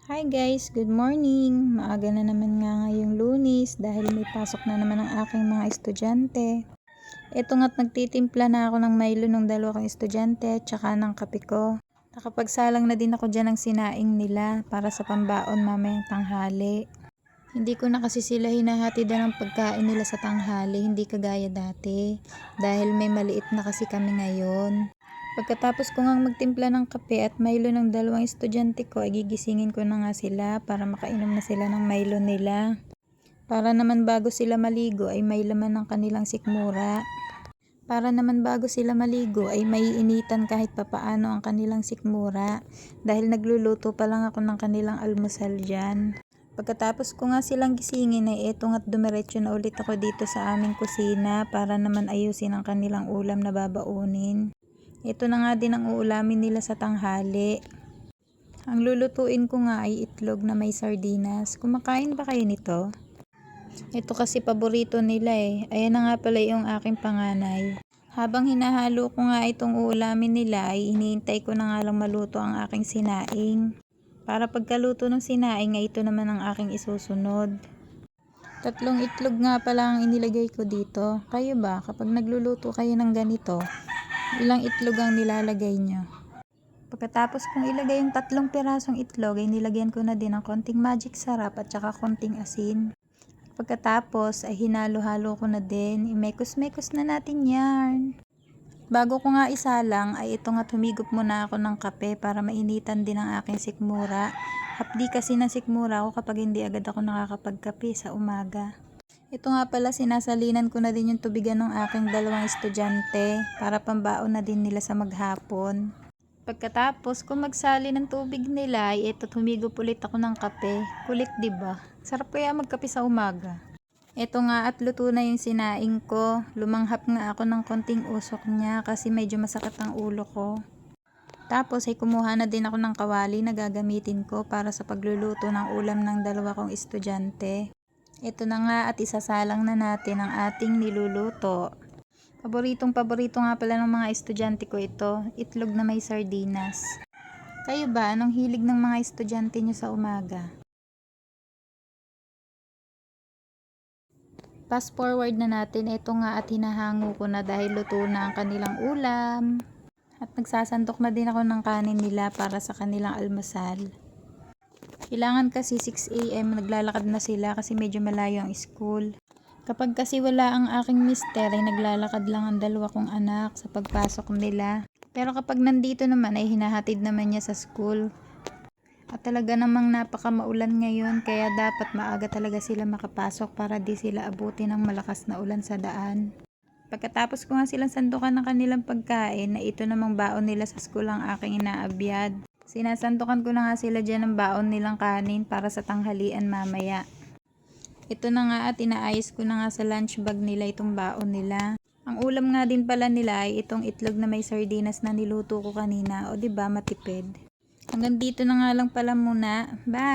Hi guys, good morning. Maaga na naman nga ngayong Lunes dahil may pasok na naman ang aking mga estudyante. Ito nga't nagtitimpla na ako ng Milo ng dalawa kong estudyante at saka ng kape ko. Nakapagsalang na din ako dyan ng sinaing nila para sa pambaon mamayang tanghali. Hindi ko na kasi sila hinahatidan ng pagkain nila sa tanghali, hindi kagaya dati. Dahil may maliit na kasi kami ngayon. Pagkatapos ko ngang magtimpla ng kape at Milo ng dalawang estudyante ko, ay gigisingin ko na nga sila para makainom na sila ng Milo nila. Para naman bago sila maligo ay may laman ng kanilang sikmura. Para naman bago sila maligo ay maiinitan kahit papaano ang kanilang sikmura dahil nagluluto pa lang ako ng kanilang almusal dyan. Pagkatapos ko nga silang gisingin ay eto nga't dumiretso na ulit ako dito sa aming kusina para naman ayusin ang kanilang ulam na babaunin. Ito na nga din ang uulamin nila sa tanghali. Ang lulutuin ko nga ay itlog na may sardinas. Kumakain ba kayo nito? Ito kasi paborito nila eh. Ayan na nga pala yung aking panganay. Habang hinahalo ko nga itong uulamin nila ay iniintay ko na nga lang maluto ang aking sinaing. Para pagkaluto ng sinaing ay ito naman ang aking isusunod. 3 itlog nga pala ang inilagay ko dito. Kayo ba, kapag nagluluto kayo ng ganito, ilang itlog ang nilalagay nyo? Pagkatapos kong ilagay yung 3 pirasong itlog ay nilagyan ko na din ng konting magic sarap at saka konting asin. Pagkatapos ay hinalo-halo ko na din, imekos-mekos na natin yarn. Bago ko nga isalang ay ito nga humigop muna ako ng kape para mainitan din ang aking sikmura. Hapdi kasi ng sikmura ako kapag hindi agad ako nakakapagkape sa umaga. Ito nga pala, sinasalinan ko na din yung tubigan ng aking dalawang estudyante para pambaon na din nila sa maghapon. Pagkatapos kung magsali ng tubig nila ay ito humigop ulit ako ng kape. Kulit diba? Sarap kaya magkape sa umaga. Ito nga at luto na yung sinaing ko. Lumanghap nga ako ng konting usok niya kasi medyo masakit ang ulo ko. Tapos ay kumuha na din ako ng kawali na gagamitin ko para sa pagluluto ng ulam ng dalawa kong estudyante. Ito na nga at isasalang na natin ang ating niluluto. Paborito nga pala ng mga estudyante ko ito, itlog na may sardinas. Kayo ba, anong hilig ng mga estudyante nyo sa umaga? Fast forward na natin, ito nga at hinahango ko na dahil luto na ang kanilang ulam. At nagsasandok na din ako ng kanin nila para sa kanilang almusal. Kailangan kasi 6 AM naglalakad na sila kasi medyo malayo ang school. Kapag kasi wala ang aking mister ay naglalakad lang ang dalawa kong anak sa pagpasok nila. Pero kapag nandito naman ay hinahatid naman niya sa school. At talaga namang napakamaulan ngayon kaya dapat maaga talaga sila makapasok para di sila abutin ng malakas na ulan sa daan. Pagkatapos ko nga silang sandukan ng kanilang pagkain na ito namang baon nila sa school ang aking inaabyad. Sinasandukan ko na nga sila dyan ng baon nilang kanin para sa tanghalian mamaya. Ito na nga at inaayos ko na nga sa lunch bag nila itong baon nila. Ang ulam nga din pala nila ay itong itlog na may sardinas na niluto ko kanina, o diba matipid. Hanggang dito na nga lang pala muna. Bye!